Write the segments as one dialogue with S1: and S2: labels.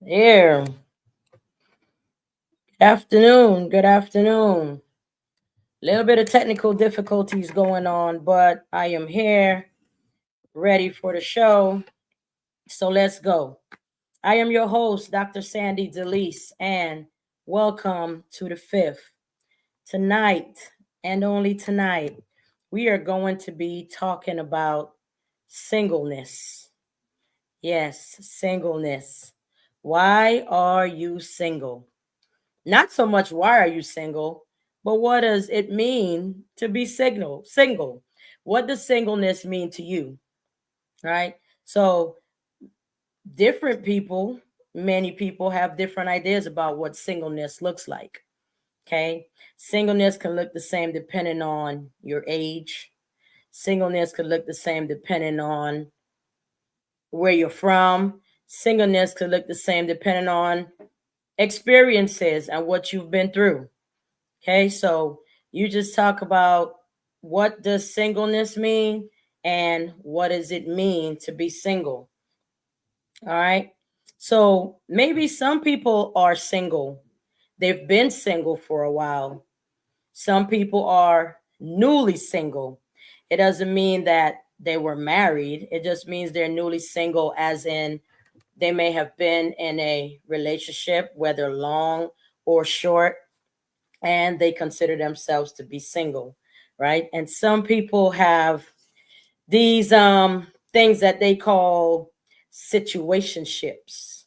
S1: Here. Afternoon. Good afternoon. Little bit of technical difficulties going on, but I am here, ready for the show. So let's go. I am your host, Dr. Sandy DeLise, and welcome to the fifth. Tonight, and only tonight, we are going to be talking about singleness. Yes, singleness. Why are you single? Not so much why are you single, but what does it mean to be single? What does singleness mean to you? Right? So different people, many people have different ideas about what singleness looks like. Okay. Singleness can look the same depending on your age. Singleness could look the same depending on where you're from. Singleness could look the same depending on experiences and what you've been through. Okay, so you just talk about what does singleness mean and what does it mean to be single. All right. So maybe some people are single. They've been single for a while. Some people are newly single. It doesn't mean that they were married. It just means they're newly single, as in they may have been in a relationship, whether long or short, and they consider themselves to be single, right? And some people have these things that they call situationships.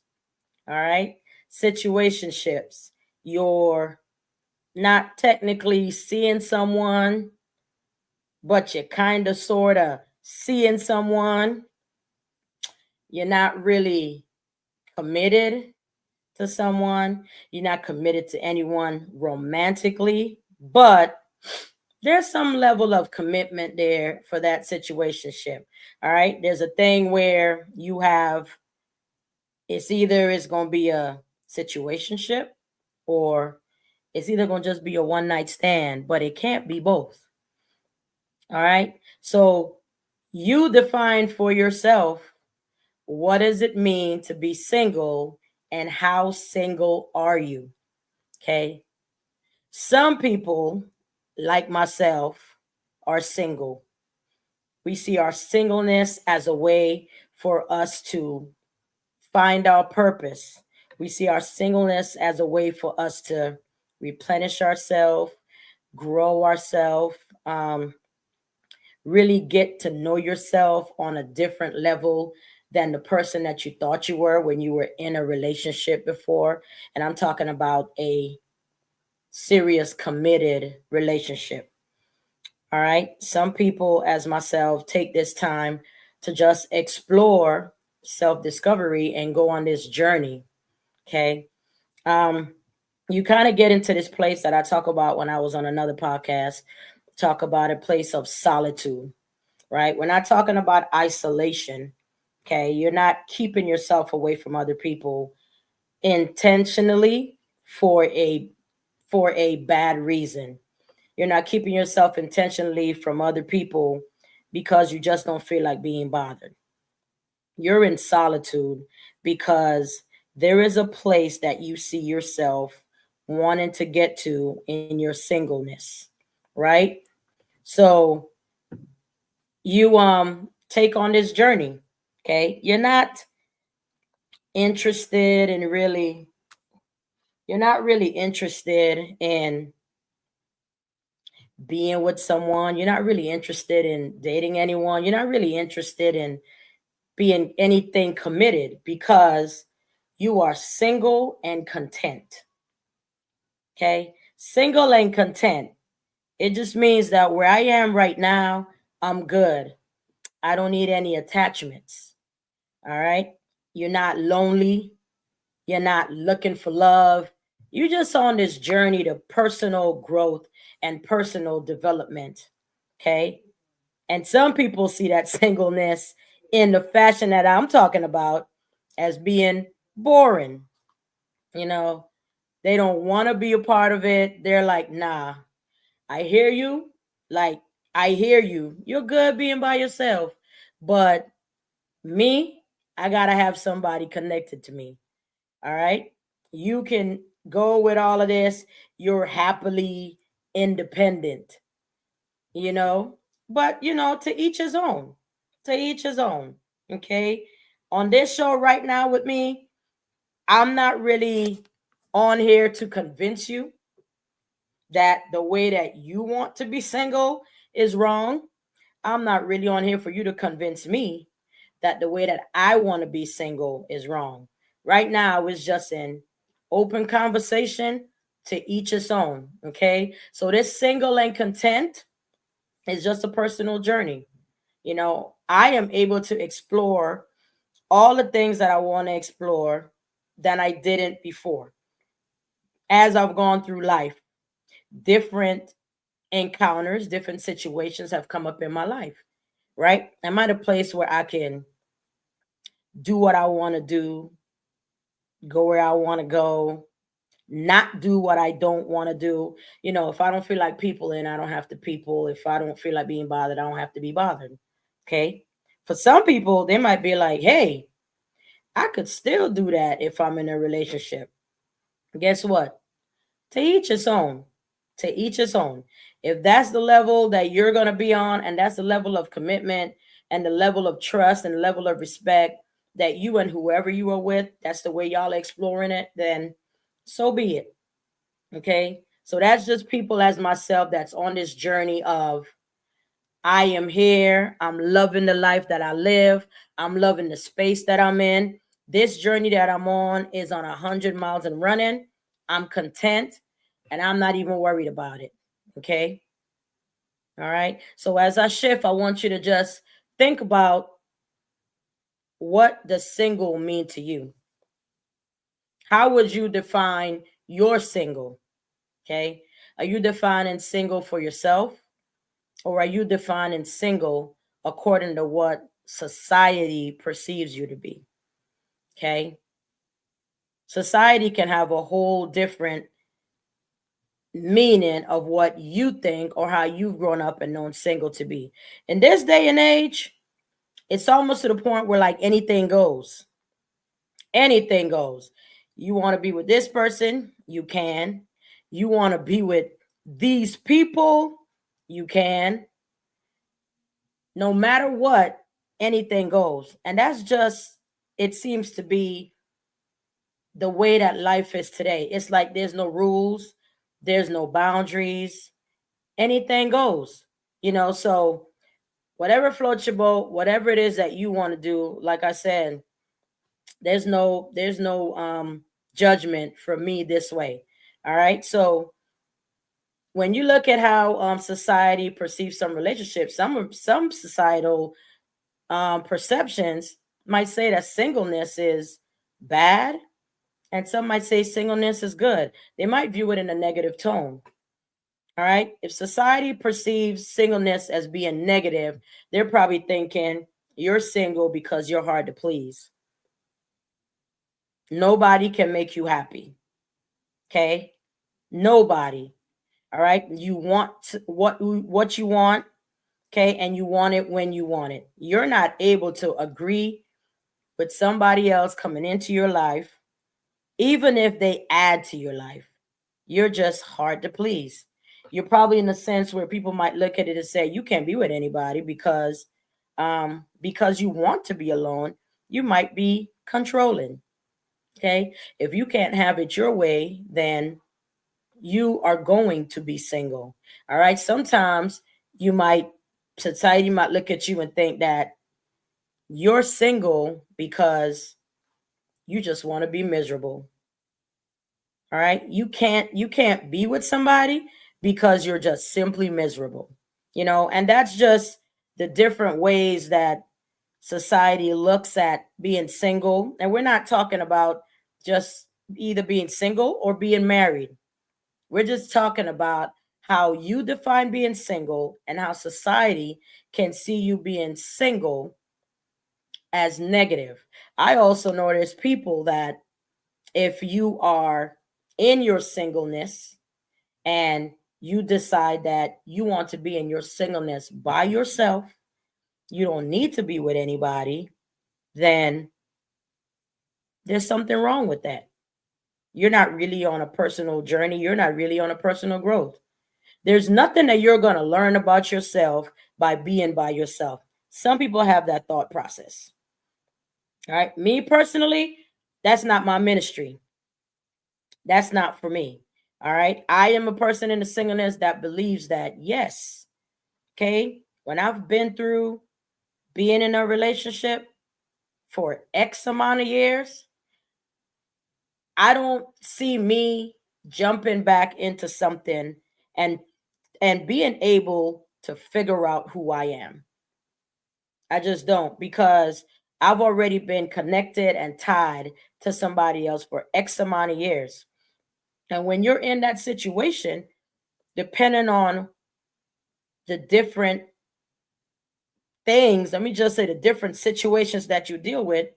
S1: All right? Situationships. You're not technically seeing someone, but you're kind of sort of seeing someone. You're not really committed to someone. You're not committed to anyone romantically, but there's some level of commitment there for that situationship. All right. There's a thing where you have it's going to be a situationship, or it's either going to just be a one night stand, but it can't be both. All right. So you define for yourself, what does it mean to be single, and how single are you? Okay. Some people, like myself, are single. We see our singleness as a way for us to find our purpose. We see our singleness as a way for us to replenish ourselves, grow ourselves, um, really get to know yourself on a different level than the person that you thought you were when you were in a relationship before. And I'm talking about a serious, committed relationship. All right. Some people, as myself, take this time to just explore self discovery and go on this journey. Okay. Um, you kind of get into this place that I talk about when I was on another podcast, talk about a place of solitude, right? We're not talking about isolation. Okay. You're not keeping yourself away from other people intentionally for a bad reason. You're not keeping yourself intentionally from other people because you just don't feel like being bothered. You're in solitude because there is a place that you see yourself wanting to get to in your singleness, right? So you take on this journey, okay? Interested in really you're not really interested in being with someone. You're not really interested in dating anyone. You're not really interested in being anything committed because you are single and content. Okay? Single and content. It just means that where I am right now, I'm good. I don't need any attachments. All right? You're not lonely. You're not looking for love. You're just on this journey to personal growth and personal development. Okay? And some people see that singleness in the fashion that I'm talking about as being boring. You know, they don't want to be a part of it. They're like, nah, I hear you. Like, I hear you. You're good being by yourself. But me, I got to have somebody connected to me. All right. You can go with all of this. You're happily independent, you know, but, to each his own. To each his own. Okay. On this show right now with me, I'm not really on here to convince you that the way that you want to be single is wrong. I'm not really on here for you to convince me that the way that I want to be single is wrong. Right now, it's just an open conversation, to each its own. Okay. So, this single and content is just a personal journey. I am able to explore all the things that I want to explore that I didn't before. As I've gone through life, different encounters, different situations have come up in my life, right? I'm at a place where I can do what I want to do, go where I want to go, not do what I don't want to do. If I don't feel like people, then I don't have to people. If I don't feel like being bothered, I don't have to be bothered. Okay. For some people, they might be like, hey, I could still do that if I'm in a relationship. Guess what? To each its own. To each its own. If that's the level that you're going to be on, and that's the level of commitment and the level of trust and the level of respect that you and whoever you are with, that's the way y'all are exploring it, then so be it. Okay. So that's just people as myself that's on this journey of, I am here. I'm loving the life that I live. I'm loving the space that I'm in. This journey that I'm on is on 100 miles and running. I'm content and I'm not even worried about it. Okay. All right. So as I shift, I want you to just think about, what does single mean to you? How would you define your single? Okay. Are you defining single for yourself? Or are you defining single according to what society perceives you to be? Okay. Society can have a whole different meaning of what you think or how you've grown up and known single to be. In this day and age, it's almost to the point where like anything goes. Anything goes. You want to be with this person, you can. You want to be with these people, you can. No matter what, anything goes. And that's just, it seems to be the way that life is today. It's like there's no rules, there's no boundaries, anything goes, so whatever floats your boat, whatever it is that you want to do, like I said, there's no judgment from me this way. All right. So when you look at how society perceives some relationships, some societal perceptions might say that singleness is bad, and some might say singleness is good. They might view it in a negative tone. All right. If society perceives singleness as being negative, they're probably thinking you're single because you're hard to please. Nobody can make you happy. Okay. Nobody. All right. You want what you want. Okay. And you want it when you want it. You're not able to agree with somebody else coming into your life, even if they add to your life. You're just hard to please. You're probably in a sense where people might look at it and say you can't be with anybody because you want to be alone. You might be controlling. Okay. If you can't have it your way, then you are going to be single. All right. Sometimes society might look at you and think that you're single because you just want to be miserable. All right. You can't be with somebody because you're just simply miserable. And that's just the different ways that society looks at being single. And we're not talking about just either being single or being married. We're just talking about how you define being single and how society can see you being single as negative. I also know there's people that if you are in your singleness and you decide that you want to be in your singleness by yourself, you don't need to be with anybody, then there's something wrong with that. you're not really on a personal journey. You're not really on a personal growth. There's nothing that you're going to learn about yourself by being by yourself. Some people have that thought process. All right. Me personally, that's not my ministry. That's not for me. All right. I am a person in the singleness that believes that, yes, okay, when I've been through being in a relationship for X amount of years, I don't see me jumping back into something and being able to figure out who I am. I just don't, because I've already been connected and tied to somebody else for X amount of years. And when you're in that situation, depending on the different things, let me just say the different situations that you deal with,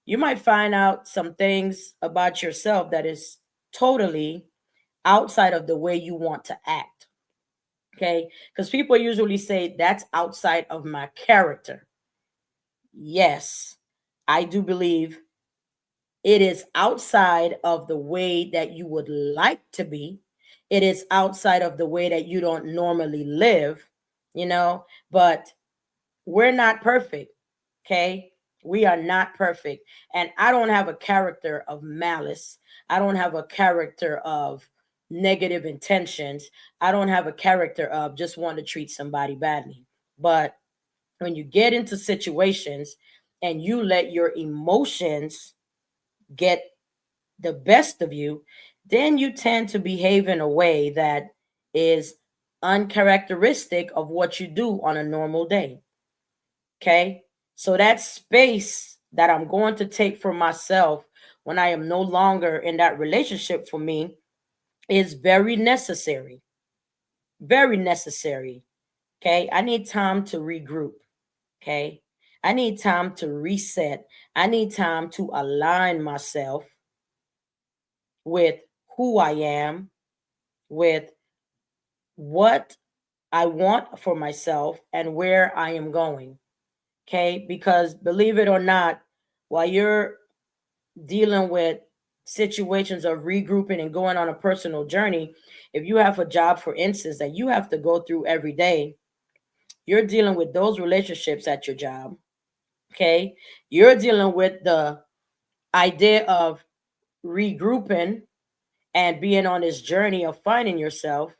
S1: you might find out some things about yourself that is totally outside of the way you want to act. Okay. Because people usually say that's outside of my character. Yes, I do believe it is outside of the way that you would like to be. It is outside of the way that you don't normally live, but we're not perfect. Okay. We are not perfect. And I don't have a character of malice. I don't have a character of negative intentions. I don't have a character of just wanting to treat somebody badly. But when you get into situations and you let your emotions get the best of you, then you tend to behave in a way that is uncharacteristic of what you do on a normal day. Okay. So that space that I'm going to take for myself when I am no longer in that relationship for me is very necessary. Very necessary. Okay. I need time to regroup. Okay. I need time to reset. I need time to align myself with who I am, with what I want for myself, and where I am going. Okay. Because believe it or not, while you're dealing with situations of regrouping and going on a personal journey, if you have a job, for instance, that you have to go through every day, you're dealing with those relationships at your job. Okay. You're dealing with the idea of regrouping and being on this journey of finding yourself.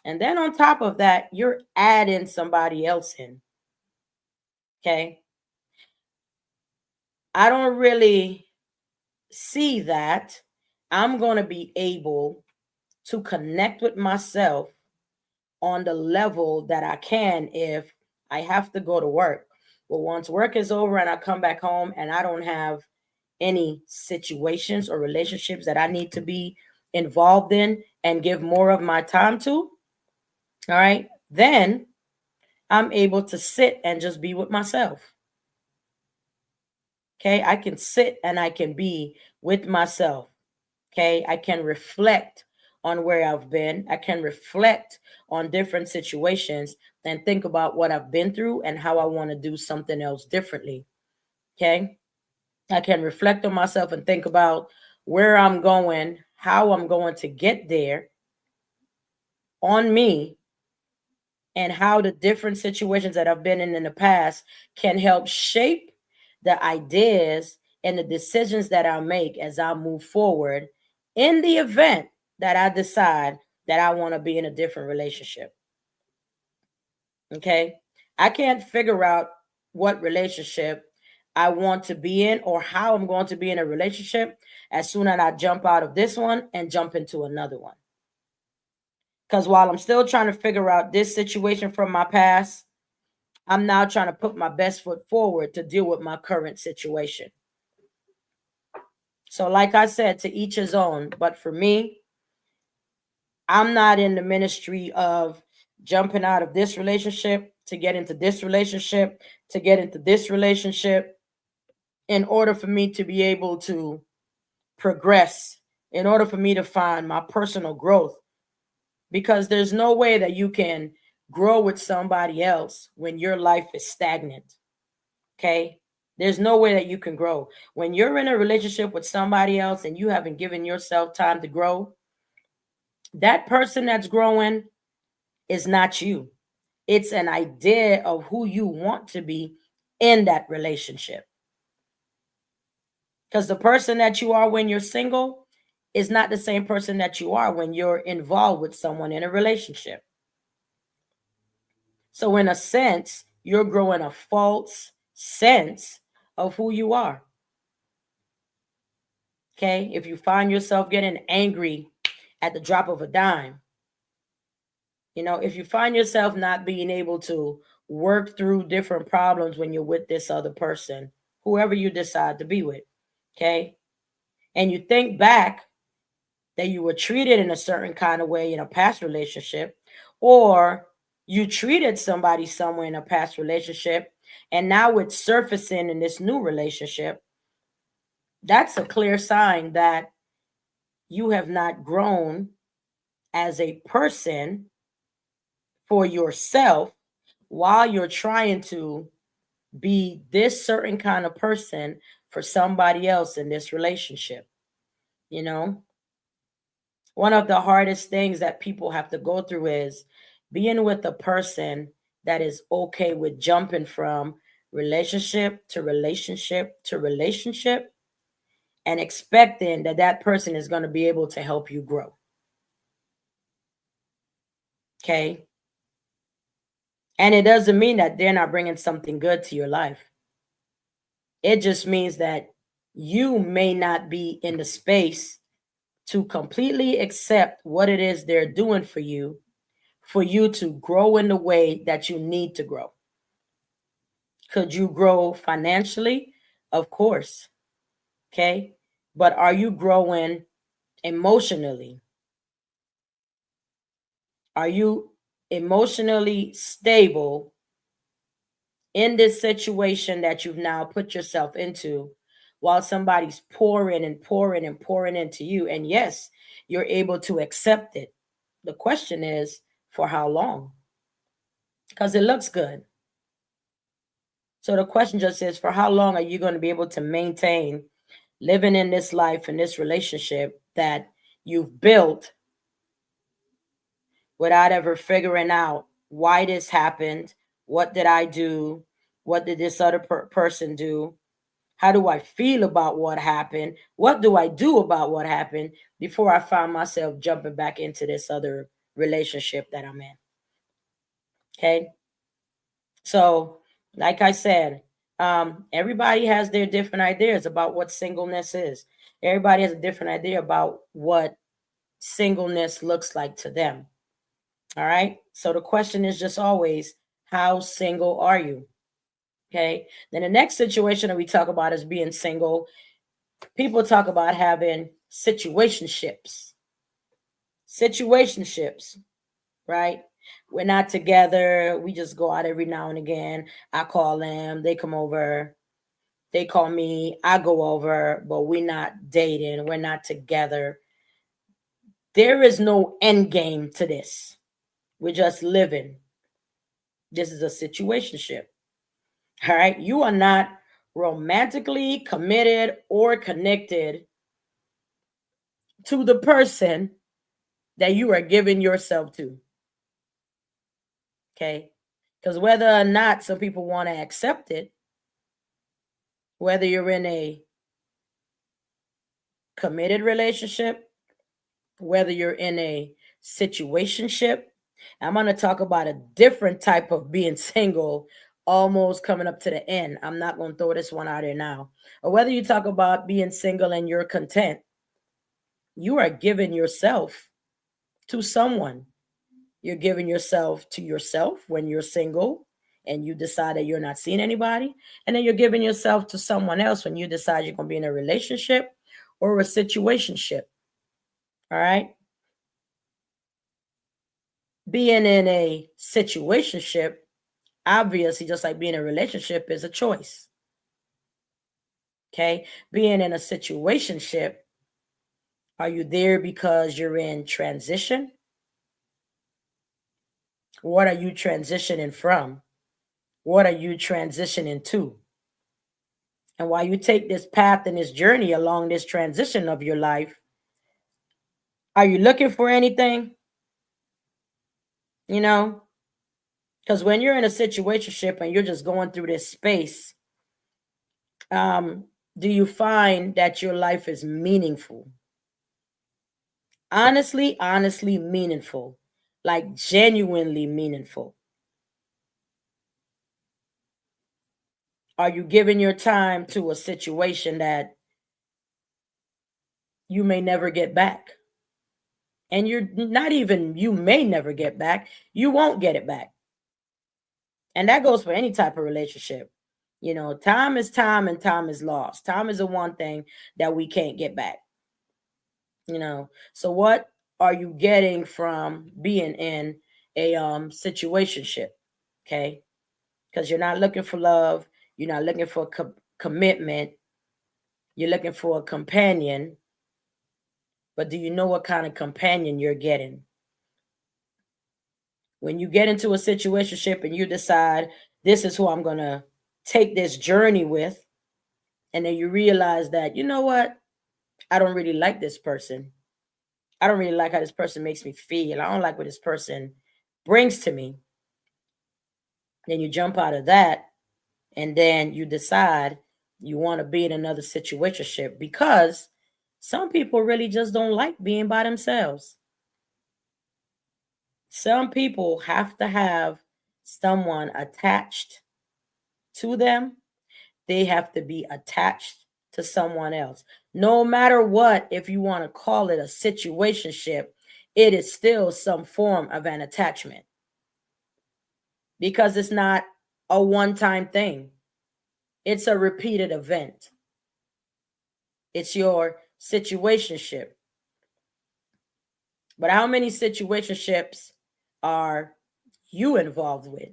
S1: And then on top of that, you're adding somebody else in. Okay. I don't really see that I'm going to be able to connect with myself on the level that I can if I have to go to work. But once work is over and I come back home and I don't have any situations or relationships that I need to be involved in and give more of my time to, all right, then I'm able to sit and just be with myself. Okay, I can sit and I can be with myself. Okay, I can reflect on where I've been. I can reflect on different situations and think about what I've been through and how I want to do something else differently. Okay, I can reflect on myself and think about where I'm going, how I'm going to get there, on me, and how the different situations that I've been in the past can help shape the ideas and the decisions that I make as I move forward in the event that I decide that I want to be in a different relationship. Okay. I can't figure out what relationship I want to be in or how I'm going to be in a relationship as soon as I jump out of this one and jump into another one. Because while I'm still trying to figure out this situation from my past, I'm now trying to put my best foot forward to deal with my current situation. So, like I said, to each his own. But for me, I'm not in the ministry of jumping out of this relationship to get into this relationship, to get into this relationship, in order for me to be able to progress, in order for me to find my personal growth. Because there's no way that you can grow with somebody else when your life is stagnant. Okay. There's no way that you can grow. When you're in a relationship with somebody else and you haven't given yourself time to grow, that person that's growing is not you. It's an idea of who you want to be in that relationship. Because the person that you are when you're single is not the same person that you are when you're involved with someone in a relationship. So, in a sense, you're growing a false sense of who you are. Okay. If you find yourself getting angry at the drop of a dime, if you find yourself not being able to work through different problems when you're with this other person, whoever you decide to be with, okay, and you think back that you were treated in a certain kind of way in a past relationship, or you treated somebody somewhere in a past relationship, and now it's surfacing in this new relationship, that's a clear sign that you have not grown as a person for yourself while you're trying to be this certain kind of person for somebody else in this relationship. You know, one of the hardest things that people have to go through is being with a person that is okay with jumping from relationship to relationship to relationship and expecting that that person is going to be able to help you grow. Okay. And it doesn't mean that they're not bringing something good to your life. It just means that you may not be in the space to completely accept what it is they're doing for you to grow in the way that you need to grow. Could you grow financially? Of course. Okay. But are you growing emotionally? Are you emotionally stable in this situation that you've now put yourself into while somebody's pouring and pouring and pouring into you? And yes, you're able to accept it. The question is, for how long? Because it looks good. So the question just is, for how long are you going to be able to maintain living in this life, in this relationship that you've built without ever figuring out why this happened? What did I do? What did this other person do? How do I feel about what happened? What do I do about what happened before I find myself jumping back into this other relationship that I'm in? Okay. So, like I said, everybody has their different ideas about what singleness is. Everybody has a different idea about what singleness looks like to them. All right. So the question is just always, how single are you? Okay. Then the next situation that we talk about is being single. People talk about having situationships. Situationships, right? We're not together. We just go out every now and again. I call them, they come over. They call me, I go over, but we're not dating. We're not together. There is no end game to this. We're just living. This is a situationship. All right. You are not romantically committed or connected to the person that you are giving yourself to. Okay. Because whether or not some people want to accept it, whether you're in a committed relationship, whether you're in a situationship, I'm going to talk about a different type of being single almost coming up to the end. I'm not going to throw this one out there now. Or whether you talk about being single and you're content, you are giving yourself to someone. You're giving yourself to yourself when you're single and you decide that you're not seeing anybody. And then you're giving yourself to someone else when you decide you're going to be in a relationship or a situationship. All right. Being in a situationship, obviously, just like being in a relationship, is a choice. Okay. Being in a situationship, are you there because you're in transition? What are you transitioning from? What are you transitioning to? And while you take this path and this journey along this transition of your life, are you looking for anything? You know, because when you're in a situationship and you're just going through this space, um, do you find that your life is meaningful? Honestly meaningful, like genuinely meaningful. Are you giving your time to a situation that you may never get back? And you're not even, you may never get back, you won't get it back. And that goes for any type of relationship. You know, time is time and time is lost. Time is the one thing that we can't get back. You know, so what are you getting from being in a situationship? Okay, because you're not looking for love, you're not looking for commitment, you're looking for a companion. But do you know what kind of companion you're getting? When you get into a situationship and you decide this is who I'm gonna take this journey with, and then you realize that, you know what, I don't really like this person. I don't really like how this person makes me feel. I don't like what this person brings to me. Then you jump out of that and then you decide you want to be in another situationship because some people really just don't like being by themselves. Some people have to have someone attached to them. They have to be attached to someone else. No matter what, if you want to call it a situationship, it is still some form of an attachment because it's not a one-time thing. It's a repeated event. It's your situationship. But how many situationships are you involved with?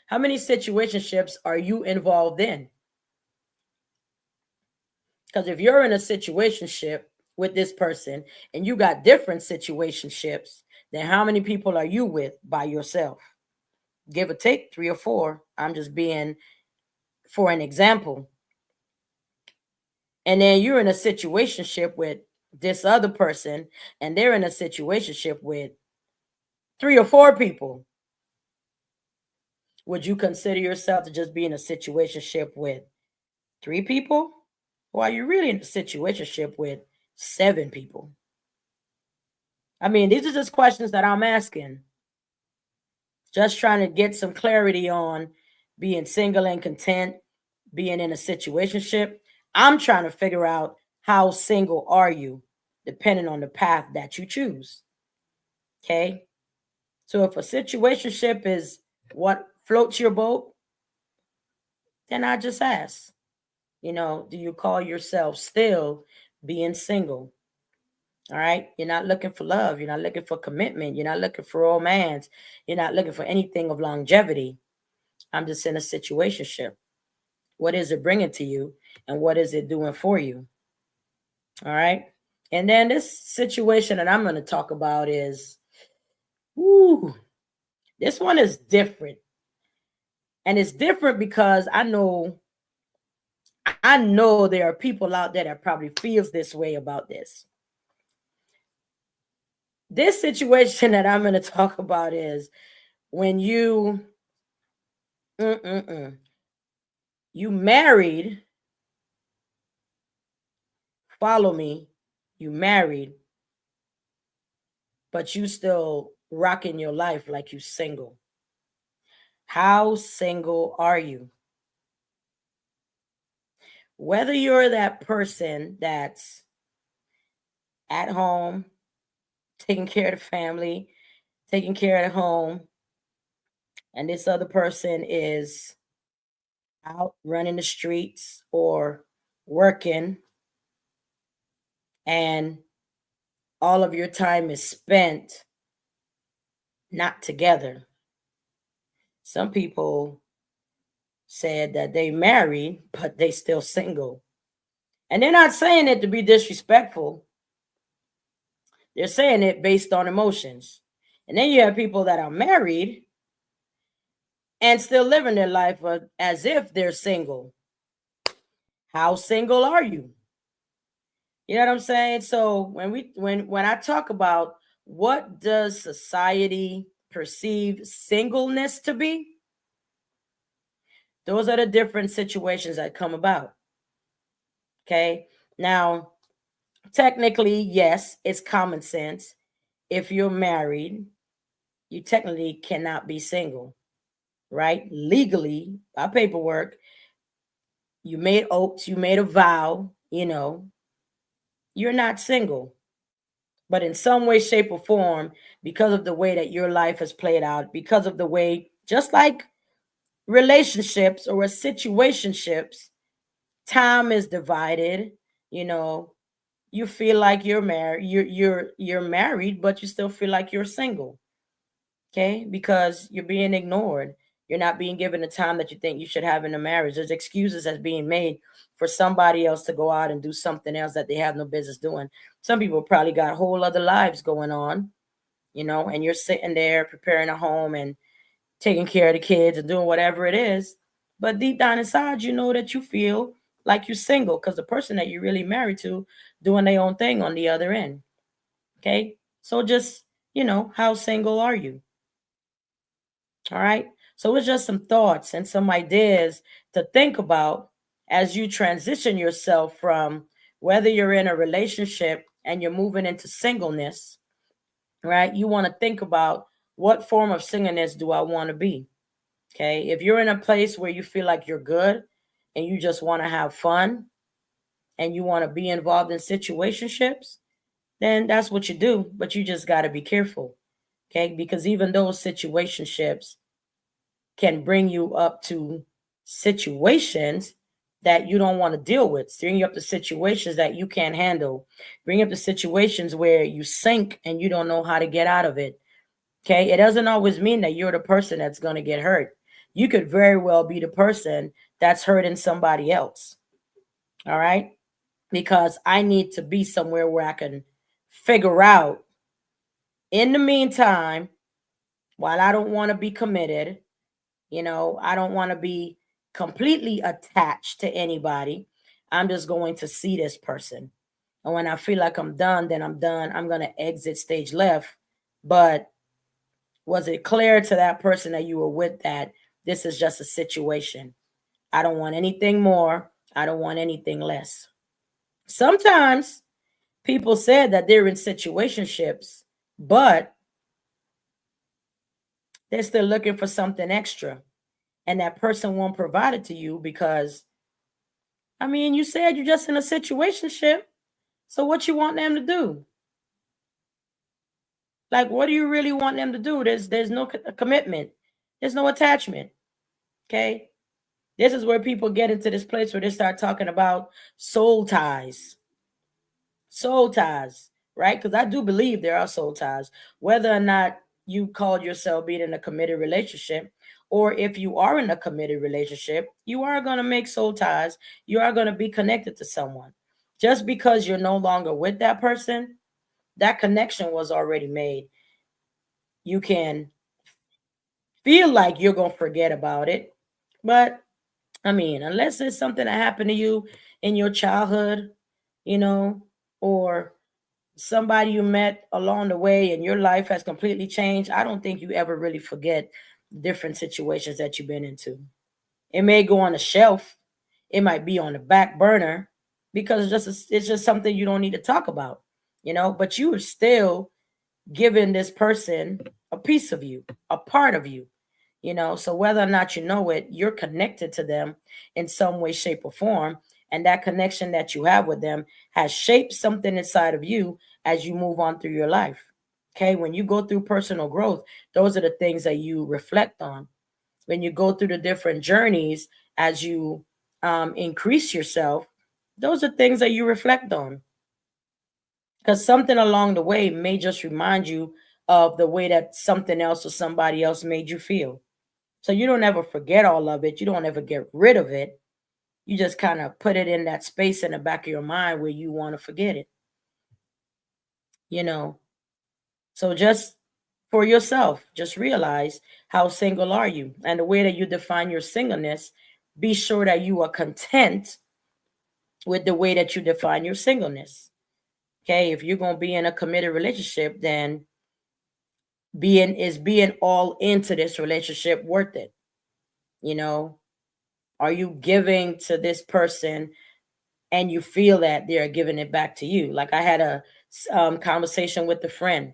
S1: How many situationships are you involved in? Because if you're in a situationship with this person and you got different situationships, then how many people are you with by yourself? Give or take 3 or 4. I'm just being for an example. And then you're in a situationship with this other person, and they're in a situationship with 3 or 4 people. Would you consider yourself to just be in a situationship with 3 people? Or are you really in a situationship with 7 people? I mean, these are just questions that I'm asking. Just trying to get some clarity on being single and content, being in a situationship. I'm trying to figure out how single are you, depending on the path that you choose. Okay. So if a situationship is what floats your boat, then I just ask, do you call yourself still being single? All right. You're not looking for love. You're not looking for commitment. You're not looking for romance. You're not looking for anything of longevity. I'm just in a situationship. What is it bringing to you? And what is it doing for you? All right. And then this situation that I'm going to talk about is, whoo, this one is different. And it's different because I know there are people out there that probably feels this way about this. This situation that I'm going to talk about is when you married, follow me, you married, but you still rocking your life like you single. How single are you? Whether you're that person that's at home, taking care of the family, taking care of the home, and this other person is out running the streets or working, and all of your time is spent not together. Some people said that they married, but they still single. And they're not saying it to be disrespectful. They're saying it based on emotions. And then you have people that are married and still living their life as if they're single. How single are you? You know what I'm saying? So when I talk about what does society perceive singleness to be, those are the different situations that come about. Okay. Now, technically, yes, it's common sense. If you're married, you technically cannot be single, right? Legally, by paperwork, you made oaths, you made a vow, you're not single. But in some way, shape, or form, because of the way that your life has played out, because of the way, just like relationships or situationships, time is divided. You know, you feel like you're married, you're married, but you still feel like you're single. Okay, because you're being ignored. You're not being given the time that you think you should have in a marriage. There's excuses that's being made for somebody else to go out and do something else that they have no business doing. Some people probably got whole other lives going on, and you're sitting there preparing a home and taking care of the kids and doing whatever it is. But deep down inside, you know that you feel like you're single because the person that you're really married to doing their own thing on the other end. Okay. So just, how single are you? All right. So it's just some thoughts and some ideas to think about as you transition yourself from whether you're in a relationship and you're moving into singleness, right? You want to think about what form of singleness do I want to be? Okay. If you're in a place where you feel like you're good and you just want to have fun and you want to be involved in situationships, then that's what you do. But you just got to be careful. Okay. Because even those situationships can bring you up to situations that you don't want to deal with, bring you up to situations that you can't handle, bring you up to situations where you sink and you don't know how to get out of it. Okay. It doesn't always mean that you're the person that's going to get hurt. You could very well be the person that's hurting somebody else. All right. Because I need to be somewhere where I can figure out in the meantime, while I don't want to be committed, I don't want to be completely attached to anybody. I'm just going to see this person. And when I feel like I'm done, then I'm done. I'm going to exit stage left. But was it clear to that person that you were with that this is just a situation? I don't want anything more. I don't want anything less. Sometimes people said that they're in situationships, but they're still looking for something extra. And that person won't provide it to you because, I mean, you said you're just in a situationship. So what you want them to do? Like, what do you really want them to do? There's no commitment. There's no attachment. Okay. This is where people get into this place where they start talking about soul ties. Soul ties, right? Because I do believe there are soul ties, whether or not you called yourself being in a committed relationship, or if you are in a committed relationship, you are going to make soul ties. You are going to be connected to someone. Just because you're no longer with that person, that connection was already made. You can feel like you're going to forget about it, but I mean, unless it's something that happened to you in your childhood, you know, or somebody you met along the way and your life has completely changed, I don't think you ever really forget different situations that you've been into. It may go on a shelf, it might be on the back burner because it's just something you don't need to talk about, but you are still giving this person a piece of you, a part of you, so whether or not you know it, you're connected to them in some way, shape, or form. And that connection that you have with them has shaped something inside of you as you move on through your life. Okay. When you go through personal growth, those are the things that you reflect on. When you go through the different journeys as you increase yourself, those are things that you reflect on. Because something along the way may just remind you of the way that something else or somebody else made you feel. So you don't ever forget all of it. You don't ever get rid of it. You just kind of put it in that space in the back of your mind where you want to forget it, you know. So just for yourself, just realize how single are you, and the way that you define your singleness, be sure that you are content with the way that you define your singleness. Okay, if you're going to be in a committed relationship, then being all into this relationship worth it? You know, are you giving to this person and you feel that they're giving it back to you? Like I had a conversation with a friend.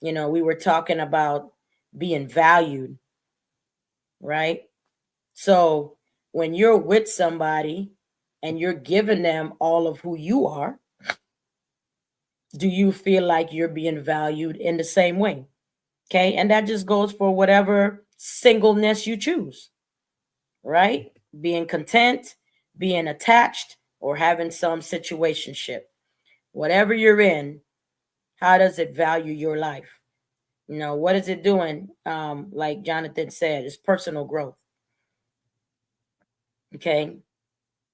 S1: We were talking about being valued, right? So when you're with somebody and you're giving them all of who you are, do you feel like you're being valued in the same way? Okay. And that just goes for whatever singleness you choose, right? Being content, being attached, or having some situationship. Whatever you're in, how does it value your life? What is it doing? Like Jonathan said, it's personal growth. Okay.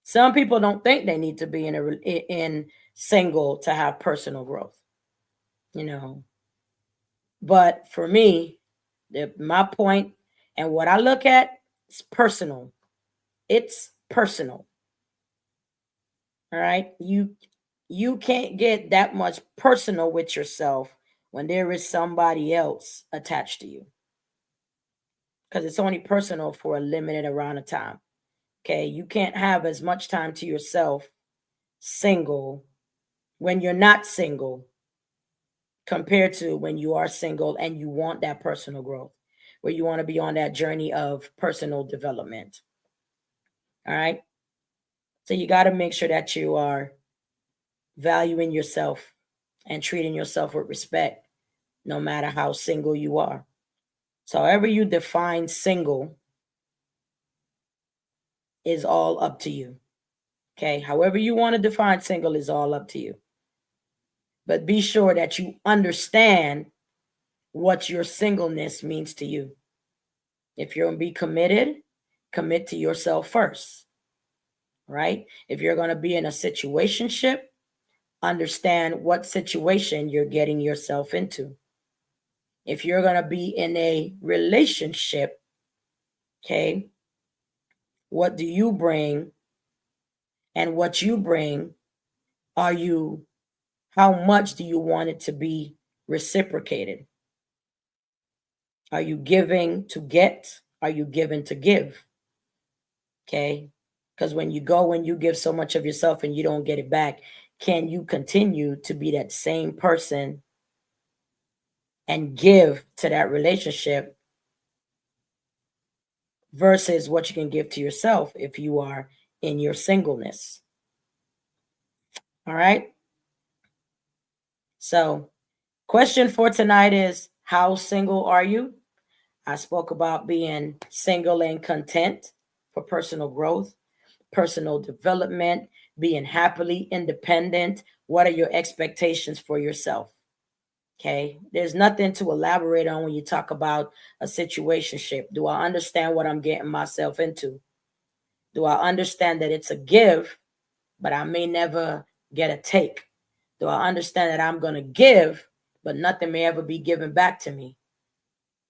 S1: Some people don't think they need to be in single to have personal growth, you know. But for me, my point and what I look at is personal. It's personal. All right. You can't get that much personal with yourself when there is somebody else attached to you. Because it's only personal for a limited amount of time. Okay. You can't have as much time to yourself single when you're not single compared to when you are single and you want that personal growth, where you want to be on that journey of personal development. All right. So you got to make sure that you are valuing yourself and treating yourself with respect, no matter how single you are. So, however you define single is all up to you. Okay. However you want to define single is all up to you. But be sure that you understand what your singleness means to you. If you're going to be committed, commit to yourself first, right? If you're going to be in a situationship, understand what situation you're getting yourself into. If you're going to be in a relationship, okay, what do you bring? And what you bring, are you, how much do you want it to be reciprocated? Are you giving to get? Are you giving to give? Okay. Because when you give so much of yourself and you don't get it back, can you continue to be that same person and give to that relationship versus what you can give to yourself if you are in your singleness? All right. So, question for tonight is, how single are you? I spoke about being single and content for personal growth, personal development, being happily independent. What are your expectations for yourself? Okay. There's nothing to elaborate on when you talk about a situationship. Do I understand what I'm getting myself into? Do I understand that it's a give, but I may never get a take? Do I understand that I'm going to give, but nothing may ever be given back to me?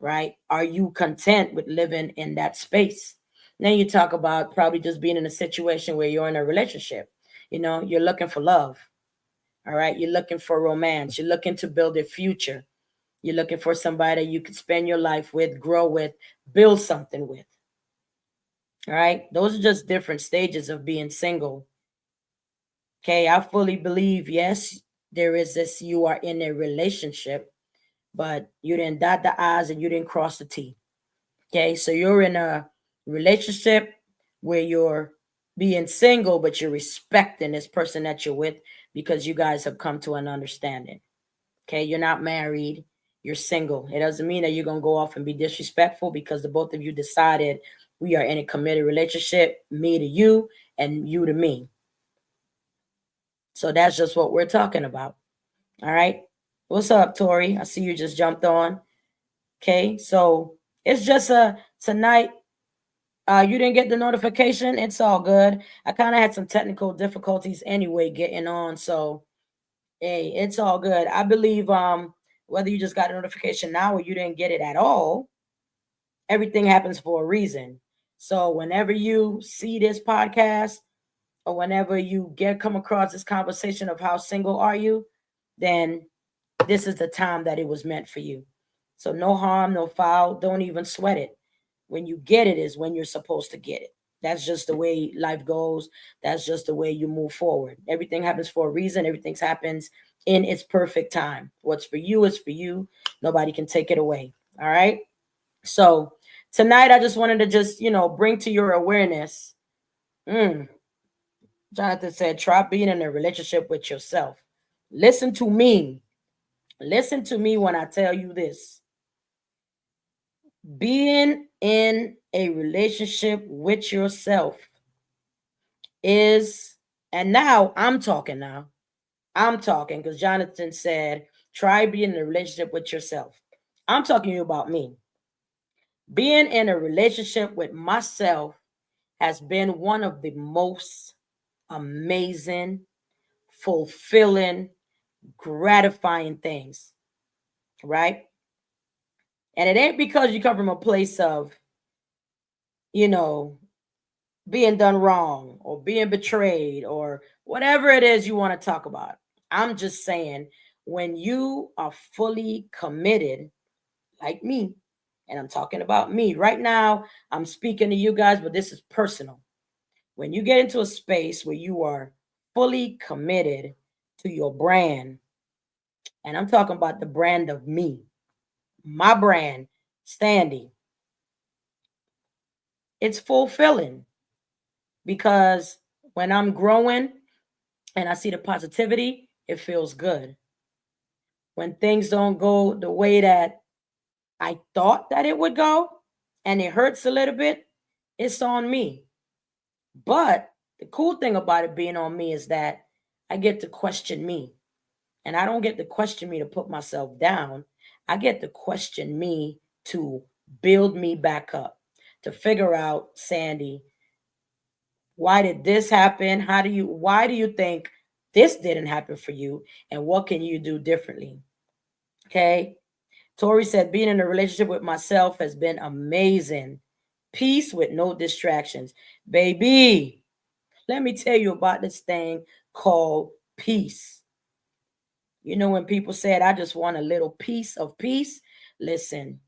S1: Right? Are you content with living in that space? Then you talk about probably just being in a situation where you're in a relationship. You're looking for love. All right. You're looking for romance. You're looking to build a future. You're looking for somebody you could spend your life with, grow with, build something with. All right. Those are just different stages of being single. Okay. I fully believe, yes, there is this, you are in a relationship, but you didn't dot the I's and you didn't cross the T. Okay. So you're in a relationship where you're being single, but you're respecting this person that you're with because you guys have come to an understanding. Okay. You're not married. You're single. It doesn't mean that you're going to go off and be disrespectful because the both of you decided we are in a committed relationship, me to you and you to me. So that's just what we're talking about. All right. What's up, Tori? I see you just jumped on. Okay. So it's just tonight. You didn't get the notification. It's all good. I kind of had some technical difficulties anyway getting on. So hey, it's all good. I believe whether you just got a notification now or you didn't get it at all, everything happens for a reason. So whenever you see this podcast or whenever you come across this conversation of how single are you, then this is the time that it was meant for you. So no harm, no foul. Don't even sweat it. When you get it is when you're supposed to get it. That's just the way life goes. That's just the way you move forward. Everything happens for a reason. Everything happens in its perfect time. What's for you is for you. Nobody can take it away. All right. So tonight I just wanted to just, bring to your awareness. Jonathan said, try being in a relationship with yourself. Listen to me. Listen to me when I tell you this. Being in a relationship with yourself is, and now I'm talking now. I'm talking because Jonathan said, try being in a relationship with yourself. I'm talking to you about me. Being in a relationship with myself has been one of the most amazing, fulfilling, gratifying things, right? And it ain't because you come from a place of, you know, being done wrong or being betrayed or whatever it is you want to talk about. I'm just saying, when you are fully committed, like me, and I'm talking about me right now, I'm speaking to you guys, but this is personal. When you get into a space where you are fully committed to your brand, and I'm talking about the brand of me, my brand, Sandy, it's fulfilling because when I'm growing and I see the positivity, it feels good. When things don't go the way that I thought that it would go and it hurts a little bit, it's on me. But the cool thing about it being on me is that I get to question me. And I don't get to question me to put myself down. I get to question me to build me back up, to figure out, Sandy, why did this happen? Why do you think this didn't happen for you? And what can you do differently? Okay. Tori said, being in a relationship with myself has been amazing. Peace with no distractions. Baby, let me tell you about this thing called peace. You know, when people said, I just want a little piece of peace, listen,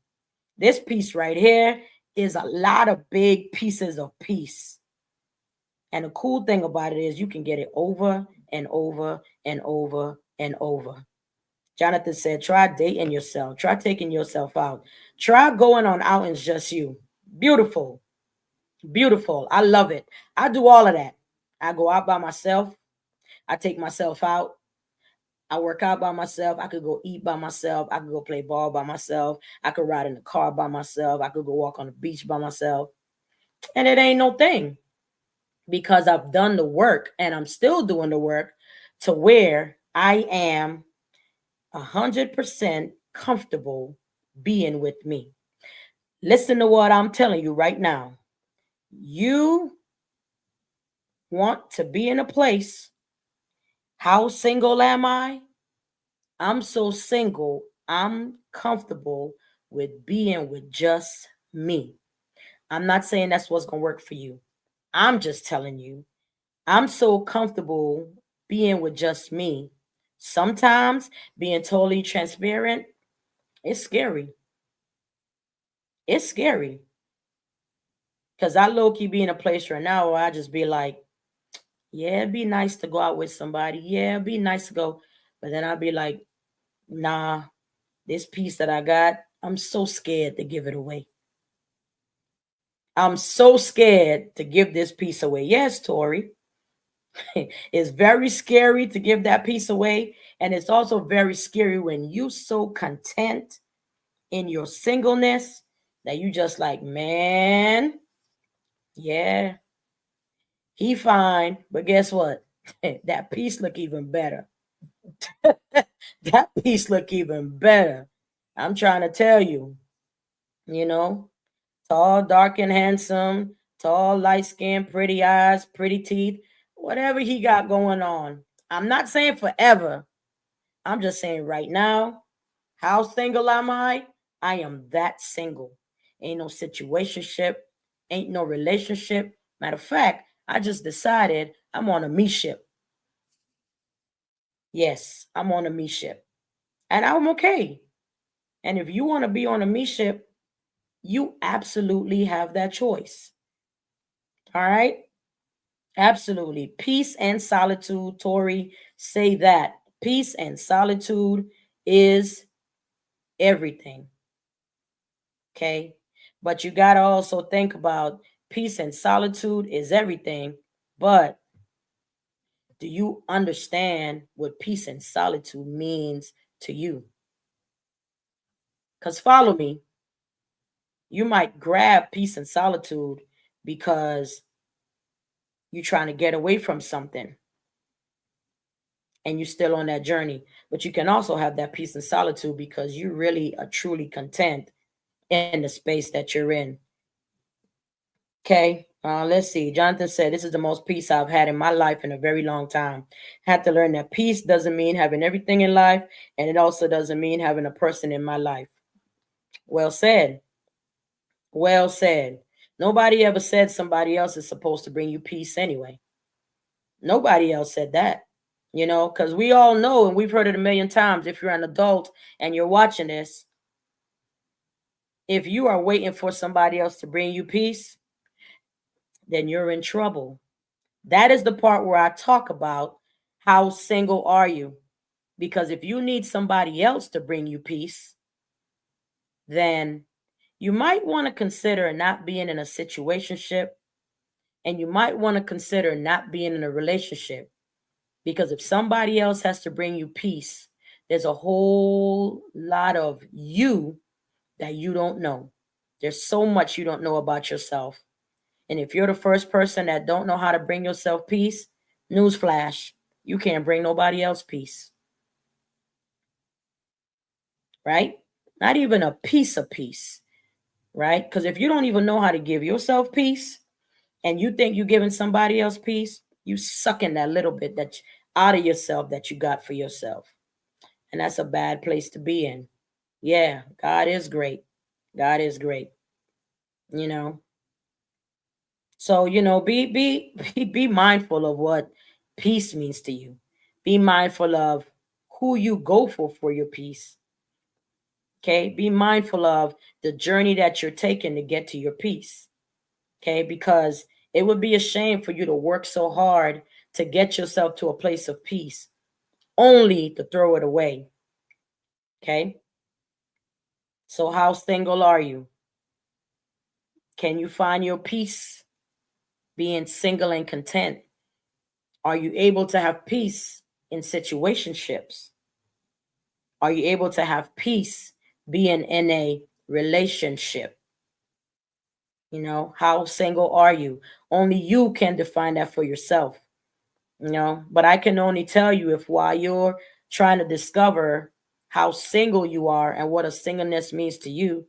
S1: this piece right here is a lot of big pieces of peace. And the cool thing about it is you can get it over and over and over and over. Jonathan said, try dating yourself. Try taking yourself out. Try going on outings just you. Beautiful. Beautiful. I love it. I do all of that. I go out by myself. I take myself out. I work out by myself. I could go eat by myself. I could go play ball by myself. I could ride in the car by myself. I could go walk on the beach by myself. And it ain't no thing because I've done the work and I'm still doing the work to where I am 100% comfortable being with me. Listen to what I'm telling you right now. You want to be in a place. How single am I? I'm so single, I'm comfortable with being with just me. I'm not saying that's what's going to work for you. I'm just telling you, I'm so comfortable being with just me. Sometimes being totally transparent, it's scary. It's scary. Because I low key be in a place right now where I just be like, yeah, it'd be nice to go out with somebody. Yeah, it'd be nice to go. But then I'd be like, nah, this piece that I got, I'm so scared to give it away. I'm so scared to give this piece away. Yes, Tori. It's very scary to give that piece away. And it's also very scary when you so content in your singleness that you just like, man, yeah, he fine. But guess what? That piece look even better. That piece look even better. I'm trying to tell you, you know, tall, dark, and handsome, tall, light skin, pretty eyes, pretty teeth, whatever he got going on. I'm not saying forever. I'm just saying right now, how single am I? I am that single. Ain't no situationship, ain't no relationship. Matter of fact, I just decided I'm on a me ship. Yes, I'm on a me ship. And I'm okay. And if you want to be on a me ship, you absolutely have that choice. All right? Absolutely. Peace and solitude, Tori, say that. Peace and solitude is everything. Okay? But you got to also think about peace and solitude is everything. But do you understand what peace and solitude means to you? Because follow me, you might grab peace and solitude because you're trying to get away from something and you're still on that journey. But you can also have that peace and solitude because you really are truly content in the space that you're in. Okay. Let's see. Jonathan said, this is the most peace I've had in my life in a very long time. Had to learn that peace doesn't mean having everything in life, and it also doesn't mean having a person in my life. Well said. Well said. Nobody ever said somebody else is supposed to bring you peace anyway. Nobody else said that, because we all know and we've heard it a million times. If you're an adult and you're watching this, if you are waiting for somebody else to bring you peace, then you're in trouble. That is the part where I talk about how single are you? Because if you need somebody else to bring you peace, then you might want to consider not being in a situationship, and you might want to consider not being in a relationship. Because if somebody else has to bring you peace, there's a whole lot of you that you don't know. There's so much you don't know about yourself. And if you're the first person that don't know how to bring yourself peace, newsflash, you can't bring nobody else peace. Right? Not even a piece of peace. Right? Because if you don't even know how to give yourself peace and you think you're giving somebody else peace, you sucking that little bit that out of yourself that you got for yourself. And that's a bad place to be in. Yeah, God is great. God is great. You know. So, be mindful of what peace means to you. Be mindful of who you go for your peace. Okay? Be mindful of the journey that you're taking to get to your peace. Okay? Because it would be a shame for you to work so hard to get yourself to a place of peace only to throw it away. Okay? So how single are you? Can you find your peace being single and content? Are you able to have peace in situationships? Are you able to have peace being in a relationship? How single are you? Only you can define that for yourself. But I can only tell you if while you're trying to discover how single you are and what a singleness means to you,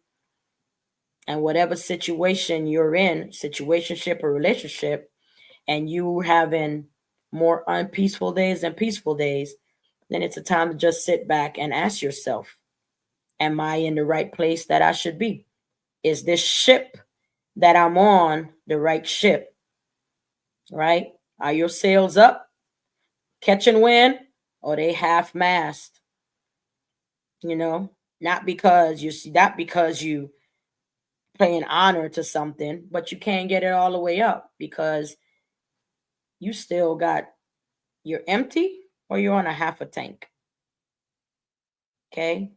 S1: and whatever situation you're in, situationship or relationship, and you having more unpeaceful days than peaceful days, then it's a time to just sit back and ask yourself, am I in the right place that I should be? Is this ship that I'm on the right ship? Right? Are your sails up, catching wind, or they half mast? Not because you paying honor to something, but you can't get it all the way up because you still got, you're empty or you're on a half a tank. Okay?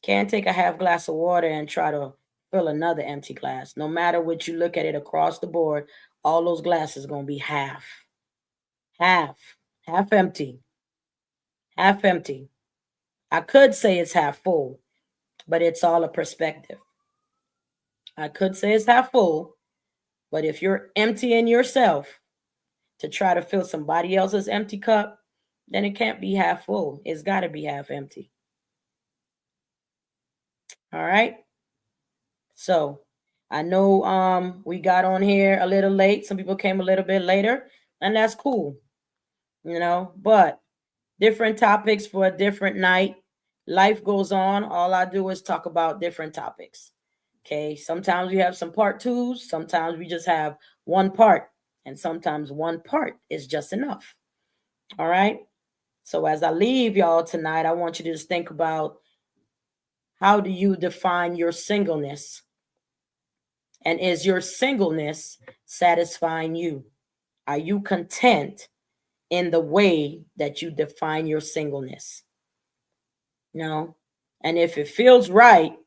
S1: Can't take a half glass of water and try to fill another empty glass. No matter what you look at it across the board, all those glasses going to be half, half empty, half empty. I could say it's half full, but it's all a perspective. I could say it's half full, but if you're emptying yourself to try to fill somebody else's empty cup, then it can't be half full. It's got to be half empty. All right? So, I know we got on here a little late. Some people came a little bit later, and that's cool. But different topics for a different night. Life goes on. All I do is talk about different topics. Okay? Sometimes we have some part 2s, sometimes we just have one part. And sometimes one part is just enough. All right. So as I leave y'all tonight, I want you to just think about, how do you define your singleness? And is your singleness satisfying you? Are you content in the way that you define your singleness? No. And if it feels right,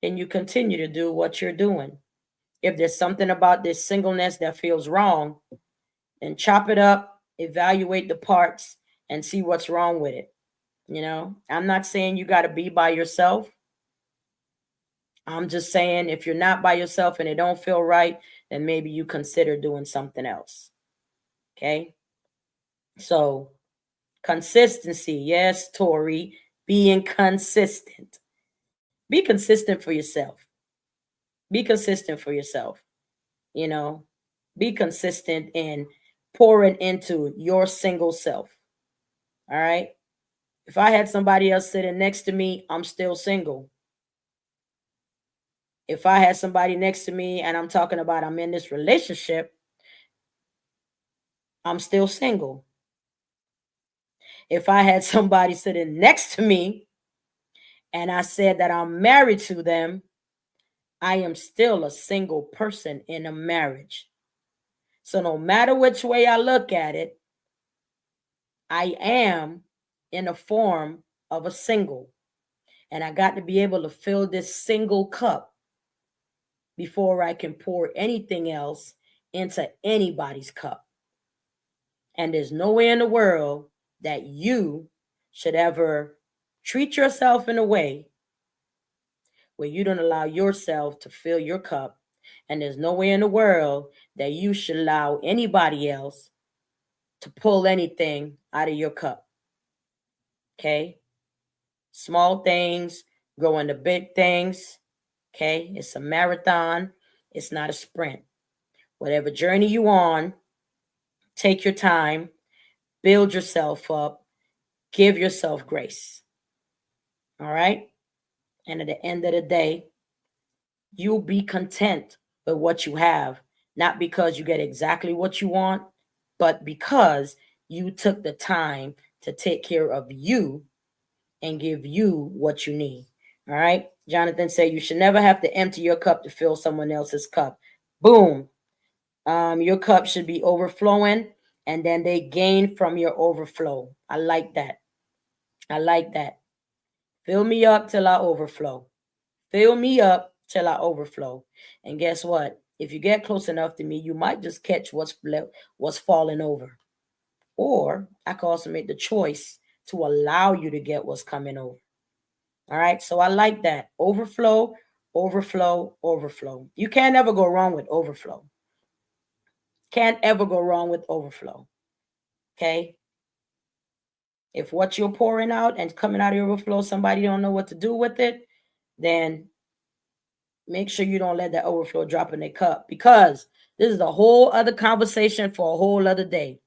S1: then you continue to do what you're doing. If there's something about this singleness that feels wrong, then chop it up, evaluate the parts, and see what's wrong with it. I'm not saying you got to be by yourself. I'm just saying, if you're not by yourself and it don't feel right, then maybe you consider doing something else. Okay. So consistency. Yes, Tori, being consistent. Be consistent for yourself. Be consistent for yourself. You know, be consistent in pouring into your single self. All right. If I had somebody else sitting next to me, I'm still single. If I had somebody next to me and I'm talking about I'm in this relationship, I'm still single. If I had somebody sitting next to me and I said that I'm married to them, I am still a single person in a marriage. So no matter which way I look at it, I am in a form of a single. And I got to be able to fill this single cup before I can pour anything else into anybody's cup. And there's no way in the world that you should ever treat yourself in a way where you don't allow yourself to fill your cup. And there's no way in the world that you should allow anybody else to pull anything out of your cup. Okay? Small things grow into big things. Okay? It's a marathon, it's not a sprint. Whatever journey you on, take your time, build yourself up, give yourself grace. All right? And at the end of the day, you'll be content with what you have, not because you get exactly what you want, but because you took the time to take care of you and give you what you need. All right. Jonathan said you should never have to empty your cup to fill someone else's cup. Boom. Your cup should be overflowing and then they gain from your overflow. I like that. I like that. Fill me up till I overflow. Fill me up till I overflow. And guess what? If you get close enough to me, you might just catch what's falling over. Or I can also make the choice to allow you to get what's coming over. All right. So I like that. Overflow, overflow, overflow. You can't ever go wrong with overflow. Can't ever go wrong with overflow. Okay. If what you're pouring out and coming out of your overflow, somebody don't know what to do with it, then make sure you don't let that overflow drop in their cup, because this is a whole other conversation for a whole other day.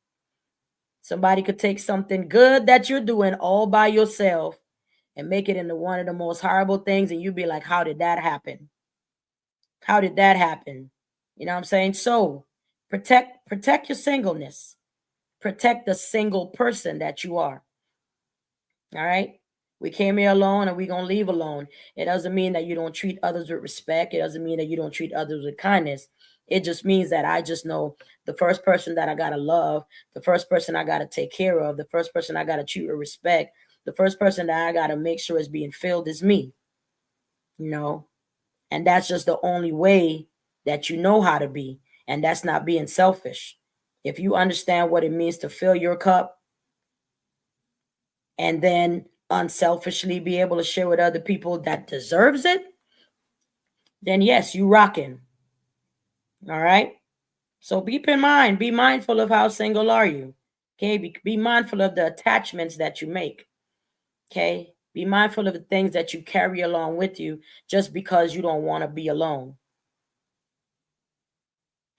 S1: Somebody could take something good that you're doing all by yourself and make it into one of the most horrible things, and you'd be like, how did that happen? How did that happen? You know what I'm saying? So protect your singleness. Protect the single person that you are. All right? We came here alone and we're going to leave alone. It doesn't mean that you don't treat others with respect. It doesn't mean that you don't treat others with kindness. It just means that I just know the first person that I got to love, the first person I got to take care of, the first person I got to treat with respect, the first person that I got to make sure is being filled is me. You know? And that's just the only way that you know how to be. And that's not being selfish. If you understand what it means to fill your cup and then unselfishly be able to share with other people that deserves it, then yes, you rocking. All right. So keep in mind, be mindful of how single are you. Okay. Be mindful of the attachments that you make. Okay. Be mindful of the things that you carry along with you just because you don't want to be alone.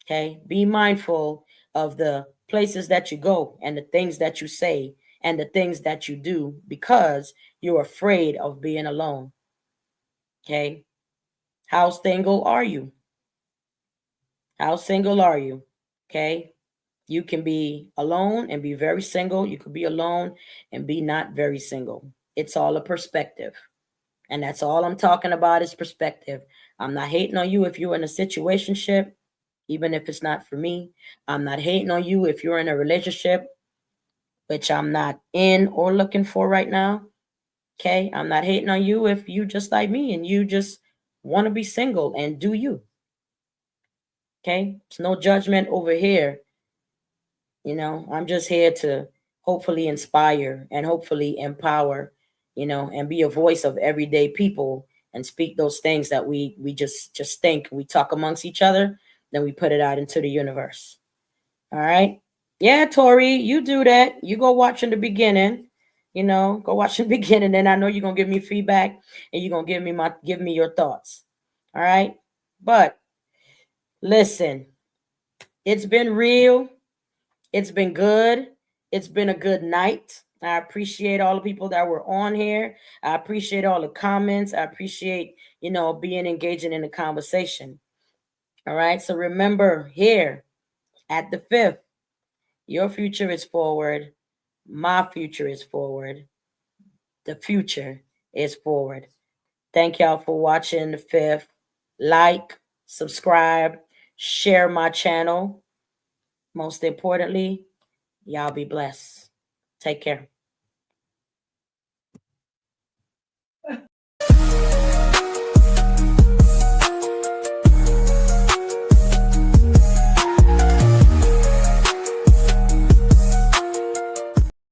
S1: Okay. Be mindful of the places that you go and the things that you say and the things that you do because you're afraid of being alone. Okay. How single are you? How single are you? Okay. You can be alone and be very single. You could be alone and be not very single. It's all a perspective. And that's all I'm talking about is perspective. I'm not hating on you if you're in a situationship, even if it's not for me. I'm not hating on you if you're in a relationship, which I'm not in or looking for right now. Okay. I'm not hating on you if you just like me and you just want to be single and do you. Okay. There's no judgment over here. I'm just here to hopefully inspire and hopefully empower, and be a voice of everyday people and speak those things that we just think. We talk amongst each other, then we put it out into the universe. All right. Yeah, Tori, you do that. You go watch in the beginning. Go watch in the beginning, and I know you're gonna give me feedback and you're gonna give me your thoughts. All right. But listen, it's been real. It's been good. It's been a good night. I appreciate all the people that were on here. I appreciate all the comments. I appreciate, being engaging in the conversation. All right. So remember here at daF.i.F, your future is forward. My future is forward. The future is forward. Thank y'all for watching daF.i.F. Like, subscribe, share my channel. Most importantly, y'all be blessed. Take care.